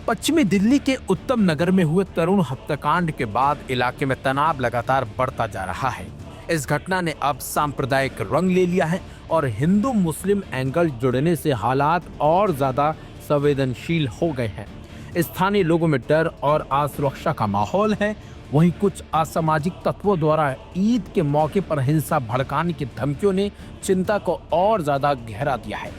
पश्चिमी दिल्ली के उत्तम नगर में हुए तरुण हत्याकांड के बाद इलाके में तनाव लगातार बढ़ता जा रहा है। इस घटना ने अब सांप्रदायिक रंग ले लिया है और हिंदू मुस्लिम एंगल जुड़ने से हालात और ज्यादा संवेदनशील हो गए हैं। स्थानीय लोगों में डर और असुरक्षा का माहौल है। वहीं कुछ असामाजिक तत्वों द्वारा ईद के मौके पर हिंसा भड़काने की धमकियों ने चिंता को और ज्यादा गहरा दिया है।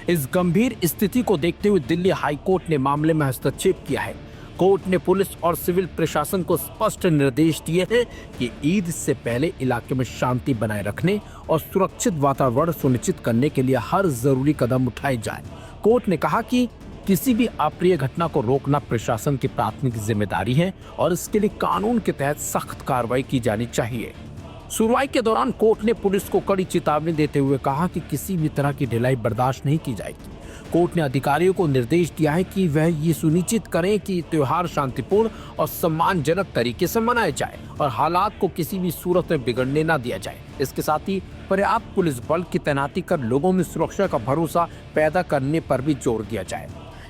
इस गंभीर स्थिति को देखते हुए दिल्ली हाई कोर्ट ने मामले में हस्तक्षेप किया है। कोर्ट ने पुलिस और सिविल प्रशासन को स्पष्ट निर्देश दिए हैं कि ईद से पहले इलाके में शांति बनाए रखने और सुरक्षित वातावरण सुनिश्चित करने के लिए हर जरूरी कदम उठाए जाए। कोर्ट ने कहा कि किसी भी अप्रिय घटना को रोकना प्रशासन की प्राथमिक जिम्मेदारी है और इसके लिए कानून के तहत सख्त कार्रवाई की जानी चाहिए। सुनवाई के दौरान कोर्ट ने पुलिस को कड़ी चेतावनी देते हुए कहा कि किसी भी तरह की ढिलाई बर्दाश्त नहीं की जाएगी। कोर्ट ने अधिकारियों को निर्देश दिया है कि वह ये सुनिश्चित करें कि त्योहार शांतिपूर्ण और सम्मानजनक तरीके से मनाया जाए और हालात को किसी भी सूरत में बिगड़ने न दिया जाए। इसके साथ ही पर्याप्त पुलिस बल की तैनाती कर लोगों में सुरक्षा का भरोसा पैदा करने पर भी जोर दिया जाए।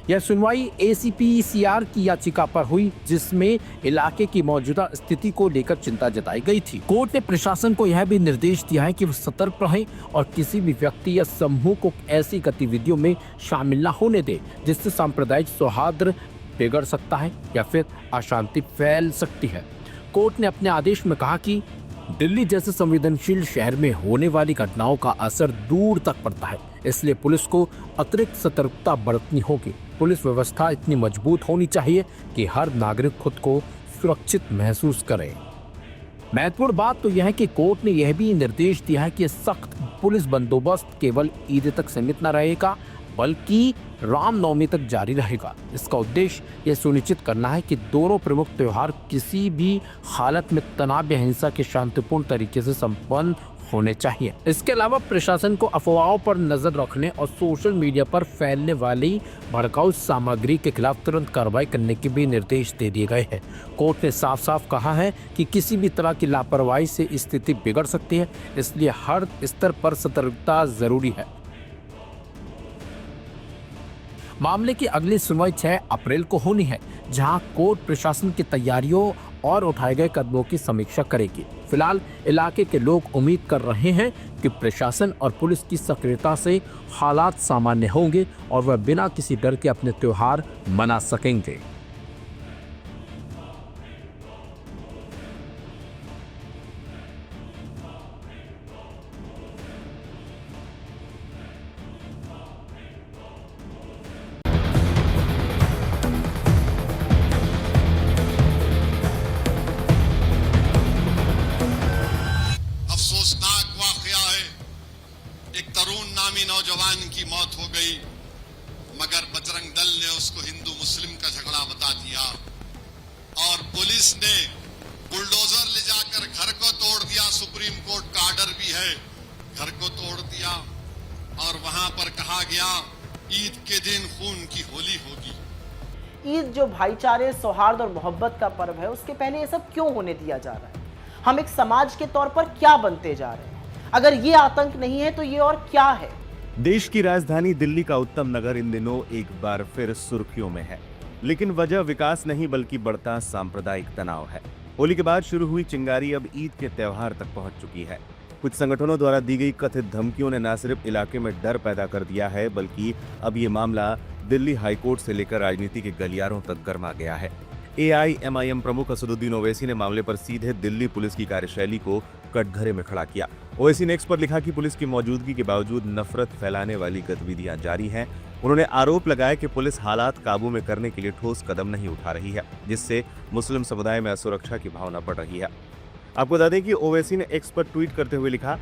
यह सुनवाई ACPCR की याचिका पर हुई, जिसमें इलाके की मौजूदा स्थिति को लेकर चिंता जताई गई थी। कोर्ट ने प्रशासन को यह भी निर्देश दिया है कि वह सतर्क रहे और किसी भी व्यक्ति या समूह को ऐसी गतिविधियों में शामिल न होने दे जिससे सांप्रदायिक सौहार्द बिगड़ सकता है या फिर अशांति फैल सकती है। कोर्ट ने अपने आदेश में कहा कि दिल्ली जैसे संवेदनशील शहर में होने वाली घटनाओं का असर दूर तक पड़ता है, इसलिए पुलिस को अतिरिक्त सतर्कता बरतनी होगी। पुलिस व्यवस्था इतनी मजबूत होनी चाहिए कि हर नागरिक खुद को सुरक्षित महसूस करे। महत्वपूर्ण बात तो यह है कि कोर्ट ने यह भी निर्देश दिया है कि सख्त पुलिस बंदोबस्त केवल ईद तक सीमित न रहेगा बल्कि रामनवमी तक जारी रहेगा। इसका उद्देश्य यह सुनिश्चित करना है कि दोनों प्रमुख त्योहार किसी भी हालत में तनाव या हिंसा के शांतिपूर्ण तरीके से संपन्न होने चाहिए। इसके अलावा प्रशासन को अफवाहों पर नजर रखने और सोशल मीडिया पर फैलने वाली भड़काऊ सामग्री के खिलाफ तुरंत कार्रवाई करने के भी निर्देश दे दिए गए हैं। कोर्ट ने साफ साफ कहा है कि किसी भी तरह की लापरवाही से स्थिति बिगड़ सकती है, इसलिए हर स्तर पर सतर्कता जरूरी है। मामले की अगली सुनवाई 6 अप्रैल को होनी है, जहां कोर्ट प्रशासन की तैयारियों और उठाए गए कदमों की समीक्षा करेगी। फिलहाल इलाके के लोग उम्मीद कर रहे हैं कि प्रशासन और पुलिस की सक्रियता से हालात सामान्य होंगे और वह बिना किसी डर के अपने त्योहार मना सकेंगे। अफसोसनाक वाकया है, एक तरुण नामी नौजवान की मौत हो गई, मगर बजरंग दल ने उसको हिंदू मुस्लिम का झगड़ा बता दिया और पुलिस ने बुलडोजर ले जाकर घर को तोड़ दिया। सुप्रीम कोर्ट का आर्डर भी है, घर को तोड़ दिया और वहां पर कहा गया ईद के दिन खून की होली होगी। ईद जो भाईचारे, सौहार्द और मोहब्बत का पर्व है, उसके पहले ये सब क्यों होने दिया जा रहा है? हम एक समाज के तौर पर क्या बनते जा रहे हैं? अगर ये आतंक नहीं है तो ये और क्या है? देश की राजधानी दिल्ली का उत्तम नगर इन दिनों एक बार फिर सुर्खियों में है, लेकिन वजह विकास नहीं बल्कि बढ़ता सांप्रदायिक तनाव है। होली के बाद शुरू हुई चिंगारी अब ईद के त्योहार तक पहुंच चुकी है। कुछ संगठनों द्वारा दी गई कथित धमकियों ने न सिर्फ इलाके में डर पैदा कर दिया है, बल्कि अब ये मामला दिल्ली हाईकोर्ट से लेकर राजनीति के गलियारों तक गर्मा गया है। AIMIM प्रमुख असदुद्दीन ओवैसी ने मामले पर सीधे दिल्ली पुलिस की कार्यशैली को कटघरे में खड़ा किया। ओवैसी ने एक्स पर लिखा कि पुलिस की मौजूदगी के बावजूद नफरत फैलाने वाली गतिविधियां जारी हैं। उन्होंने आरोप लगाया कि पुलिस हालात काबू में करने के लिए ठोस कदम नहीं उठा रही है, जिससे मुस्लिम समुदाय में असुरक्षा की भावना बढ़ रही है। आपको बता दें कि ओवैसी ने एक्स पर ट्वीट करते हुए लिखा,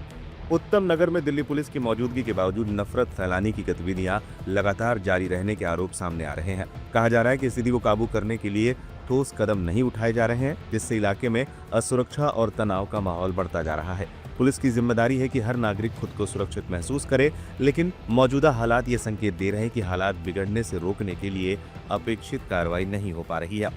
उत्तम नगर में दिल्ली पुलिस की मौजूदगी के बावजूद नफरत फैलाने की गतिविधियां लगातार जारी रहने के आरोप सामने आ रहे हैं। कहा जा रहा है कि स्थिति को काबू करने के लिए ठोस कदम नहीं उठाए जा रहे हैं, जिससे इलाके में असुरक्षा और तनाव का माहौल बढ़ता जा रहा है। पुलिस की जिम्मेदारी है कि हर नागरिक खुद को सुरक्षित महसूस करे, लेकिन मौजूदा हालात ये संकेत दे रहे हैं कि हालात बिगड़ने से रोकने के लिए अपेक्षित कार्रवाई नहीं हो पा रही है।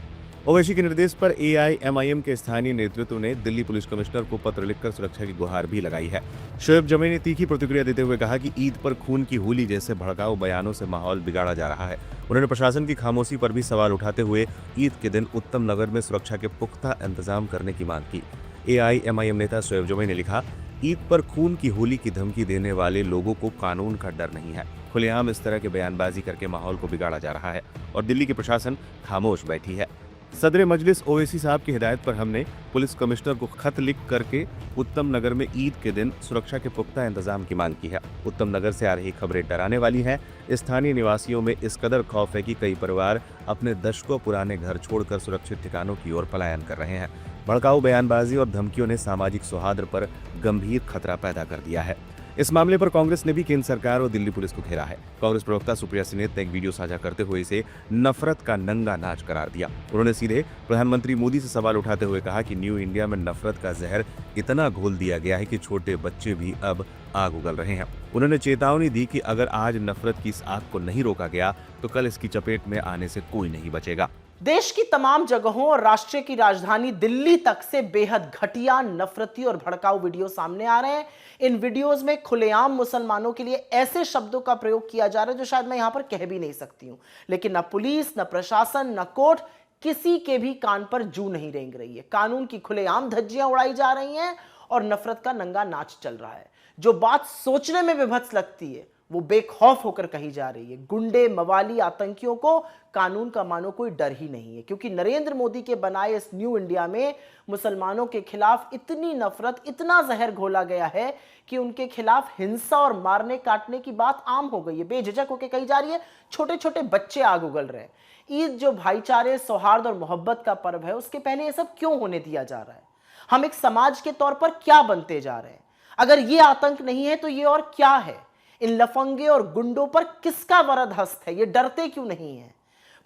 ओवैसी के निर्देश पर एआईएमआईएम के स्थानीय नेतृत्व ने दिल्ली पुलिस कमिश्नर को पत्र लिखकर सुरक्षा की गुहार भी लगाई है। शोएब जमी ने तीखी प्रतिक्रिया देते हुए कहा कि ईद पर खून की होली जैसे भड़काऊ बयानों से माहौल बिगाड़ा जा रहा है। उन्होंने प्रशासन की खामोशी पर भी सवाल उठाते हुए ईद के दिन उत्तम नगर में सुरक्षा के पुख्ता इंतजाम करने की मांग की। एआईएमआईएम नेता शोएब जमी ने लिखा, ईद पर खून की होली की धमकी देने वाले लोगों को कानून का डर नहीं है। खुलेआम इस तरह के बयानबाजी करके माहौल को बिगाड़ा जा रहा है और दिल्ली की प्रशासन खामोश बैठी है। सदर मजलिस ओवैसी साहब की हिदायत पर हमने पुलिस कमिश्नर को खत लिख करके उत्तम नगर में ईद के दिन सुरक्षा के पुख्ता इंतजाम की मांग की है। उत्तम नगर से आ रही खबरें डराने वाली हैं। स्थानीय निवासियों में इस कदर खौफ है कि कई परिवार अपने दशकों पुराने घर छोड़कर सुरक्षित ठिकानों की ओर पलायन कर रहे हैं। भड़काऊ बयानबाजी और धमकियों ने सामाजिक सौहार्द पर गंभीर खतरा पैदा कर दिया है। इस मामले पर कांग्रेस ने भी केंद्र सरकार और दिल्ली पुलिस को घेरा है। कांग्रेस प्रवक्ता सुप्रिया सिनेत ने एक वीडियो साझा करते हुए इसे नफरत का नंगा नाच करार दिया। उन्होंने सीधे प्रधानमंत्री मोदी से सवाल उठाते हुए कहा कि न्यू इंडिया में नफरत का जहर इतना घोल दिया गया है कि छोटे बच्चे भी अब आग उगल रहे हैं। उन्होंने चेतावनी दी कि अगर आज नफरत की इस आग को नहीं रोका गया तो कल इसकी चपेट में आने से कोई नहीं बचेगा। देश की तमाम जगहों और राष्ट्र की राजधानी दिल्ली तक से बेहद घटिया, नफरती और भड़काऊ वीडियो सामने आ रहे हैं। इन वीडियोस में खुलेआम मुसलमानों के लिए ऐसे शब्दों का प्रयोग किया जा रहा है जो शायद मैं यहां पर कह भी नहीं सकती हूं, लेकिन न पुलिस, न प्रशासन, न कोर्ट, किसी के भी कान पर जू नहीं रेंग रही है। कानून की खुलेआम धज्जियां उड़ाई जा रही हैं और नफरत का नंगा नाच चल रहा है। जो बात सोचने में विभत्स लगती है वो बेखौफ होकर कही जा रही है। गुंडे, मवाली, आतंकियों को कानून का मानो कोई डर ही नहीं है, क्योंकि नरेंद्र मोदी के बनाए इस न्यू इंडिया में मुसलमानों के खिलाफ इतनी नफरत, इतना जहर घोला गया है कि उनके खिलाफ हिंसा और मारने काटने की बात आम हो गई है। बेझिझक होकर कही जा रही है। छोटे छोटे बच्चे आग उगल रहे हैं। ईद जो भाईचारे, सौहार्द और मोहब्बत का पर्व है, उसके पहले ये सब क्यों होने दिया जा रहा है? हम एक समाज के तौर पर क्या बनते जा रहे हैं? अगर ये आतंक नहीं है तो ये और क्या है? इन लफंगे और गुंडों पर किसका वरद हस्त है? ये डरते क्यों नहीं है?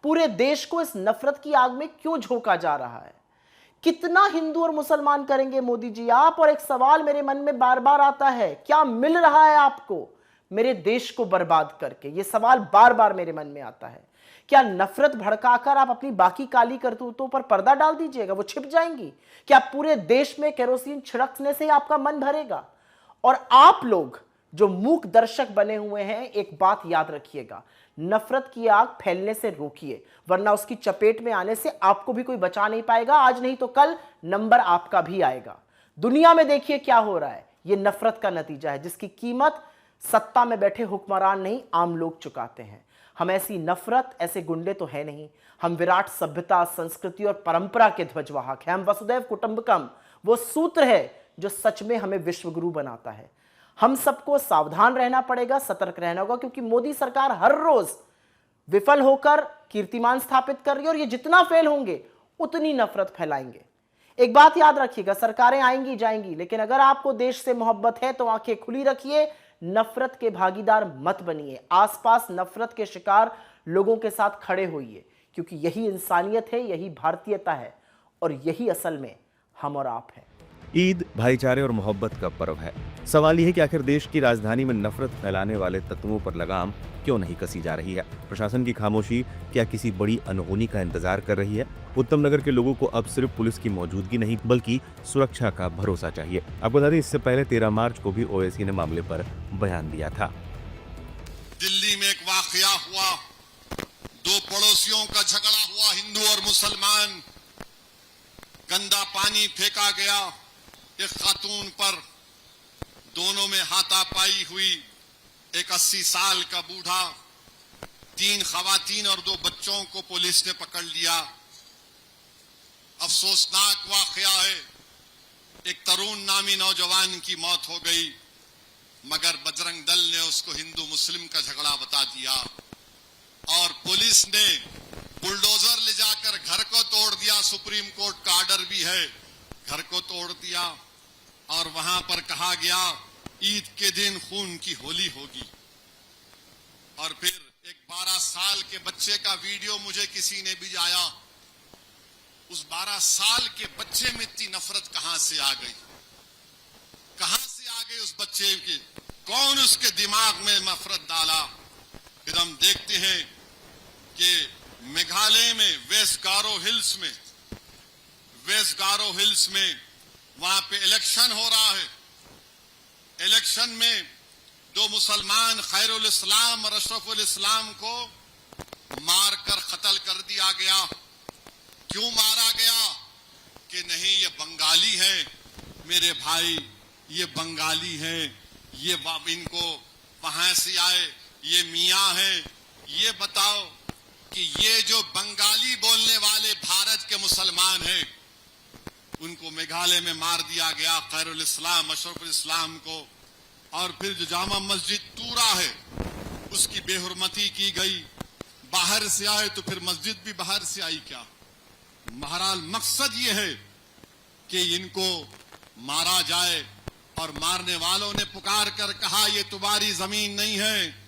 पूरे देश को इस नफरत की आग में क्यों झोंका जा रहा है? कितना हिंदू और मुसलमान करेंगे मोदी जी आप? और एक सवाल मेरे मन में बार बार आता है, क्या मिल रहा है आपको मेरे देश को बर्बाद करके? ये सवाल बार बार मेरे मन में आता है। क्या नफरत भड़काकर आप अपनी बाकी काली करतूतों पर पर्दा डाल दीजिएगा, वो छिप जाएंगी? क्या पूरे देश में केरोसिन छिड़कने से आपका मन भरेगा? और आप लोग जो मूक दर्शक बने हुए हैं, एक बात याद रखिएगा, नफरत की आग फैलने से रोकिए, वरना उसकी चपेट में आने से आपको भी कोई बचा नहीं पाएगा। आज नहीं तो कल नंबर आपका भी आएगा। दुनिया में देखिए क्या हो रहा है। ये नफरत का नतीजा है जिसकी कीमत सत्ता में बैठे हुक्मरान नहीं, आम लोग चुकाते हैं। हम ऐसी नफरत, ऐसे गुंडे तो है नहीं। हम विराट सभ्यता, संस्कृति और परंपरा के ध्वजवाहक हैं। हम वसुदैव कुटुंबकम, वो सूत्र है जो सच में हमें विश्वगुरु बनाता है। हम सबको सावधान रहना पड़ेगा, सतर्क रहना होगा, क्योंकि मोदी सरकार हर रोज विफल होकर कीर्तिमान स्थापित कर रही है और ये जितना फेल होंगे उतनी नफरत फैलाएंगे। एक बात याद रखिएगा, सरकारें आएंगी जाएंगी, लेकिन अगर आपको देश से मोहब्बत है तो आंखें खुली रखिए, नफरत के भागीदार मत बनिए। आसपास नफरत के शिकार लोगों के साथ खड़े होइए, क्योंकि यही इंसानियत है, यही भारतीयता है और यही असल में हम और आप हैं। ईद भाईचारे और मोहब्बत का पर्व है। सवाल यह है कि आखिर देश की राजधानी में नफरत फैलाने वाले तत्वों पर लगाम क्यों नहीं कसी जा रही है? प्रशासन की खामोशी क्या किसी बड़ी अनहोनी का इंतजार कर रही है? उत्तम नगर के लोगों को अब सिर्फ पुलिस की मौजूदगी नहीं बल्कि सुरक्षा का भरोसा चाहिए। आपको बता दें, इससे पहले 13 मार्च को भी ओवैसी ने मामले पर बयान दिया था। दिल्ली में एक वाकया हुआ, दो पड़ोसियों का झगड़ा हुआ, हिंदू और मुसलमान, गंदा पानी फेंका गया एक खातून पर, दोनों में हाथापाई हुई। एक 80 साल का बूढ़ा, 3 खवातीन और 2 बच्चों को पुलिस ने पकड़ लिया। अफसोसनाक वाकया है, एक तरुण नामी नौजवान की मौत हो गई, मगर बजरंग दल ने उसको हिंदू मुस्लिम का झगड़ा बता दिया और पुलिस ने बुलडोजर ले जाकर घर को तोड़ दिया। सुप्रीम कोर्ट का आर्डर भी है, घर को तोड़ दिया और वहां पर कहा गया ईद के दिन खून की होली होगी। और फिर एक 12 साल के बच्चे का वीडियो मुझे किसी ने भेजा। उस 12 साल के बच्चे में इतनी नफरत कहां से आ गई? कहां से आ गई उस बच्चे की? कौन उसके दिमाग में नफरत डाला? फिर हम देखते हैं कि मेघालय में वेस्ट गारो हिल्स में वेस्ट गारो हिल्स में वहां पे इलेक्शन हो रहा है। इलेक्शन में दो मुसलमान खैरुल इस्लाम और अशरफुल इस्लाम को मारकर कत्ल कर दिया गया। क्यों मारा गया? कि नहीं ये बंगाली है मेरे भाई, ये बंगाली है, ये इनको वहां से आए, ये मियां है। ये बताओ कि ये जो बंगाली बोलने वाले भारत के मुसलमान हैं, उनको मेघालय में मार दिया गया, खैरुल इस्लाम अशरफुल इस्लाम को। और फिर जो जामा मस्जिद तूरा है उसकी बेहुरमती की गई। बाहर से आए तो फिर मस्जिद भी बाहर से आई क्या? बहरहाल मकसद ये है कि इनको मारा जाए। और मारने वालों ने पुकार कर कहा ये तुम्हारी जमीन नहीं है,